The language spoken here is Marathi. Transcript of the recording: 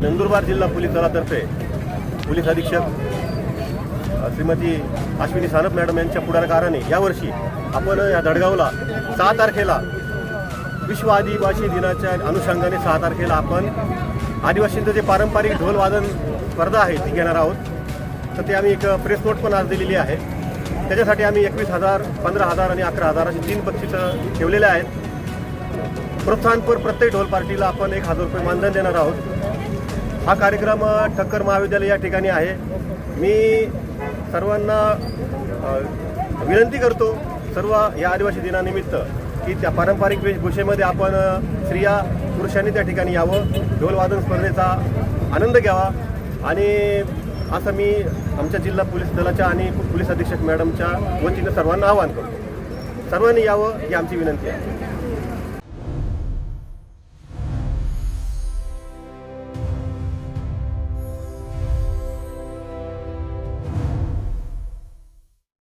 नंदुरबार जिल्हा पोलीस दलातर्फे पोलीस अधीक्षक श्रीमती अश्विनी सानप मॅडम यांच्या पुढाकाराने यावर्षी आपण या धडगावला 6 तारखेला विश्व आदिवासी दिनाच्या अनुषंगाने 6 तारखेला आपण आदिवासींचं जे पारंपरिक ढोल वादन स्पर्धा आहे ती घेणार आहोत। तर ते आम्ही एक प्रेस नोट पण आज दिलेली आहे। त्याच्यासाठी आम्ही 21,000, 15,000 आणि 11,000 अशी 3 बक्षिसं ठेवलेले आहेत। प्रोत्साहनपर प्रत्येक ढोल पार्टीला आपण 1,000 रुपये मानधन देणार आहोत। हा कार्यक्रम ठक्कर महाविद्यालय या ठिकाणी आहे। मी सर्वांना विनंती करतो सर्व या आदिवासी दिनानिमित्त की त्या पारंपरिक वेशभूषेमध्ये आपण स्त्रिया पुरुषांनी त्या ठिकाणी यावं, ढोल वादन स्पर्धेचा आनंद घ्यावा आणि असं मी आमच्या जिल्हा पोलीस दलाच्या आणि पोलीस अधीक्षक मॅडमच्या वतीनं सर्वांना आवाहन करतो। सर्वांनी यावं ही आमची विनंती आहे।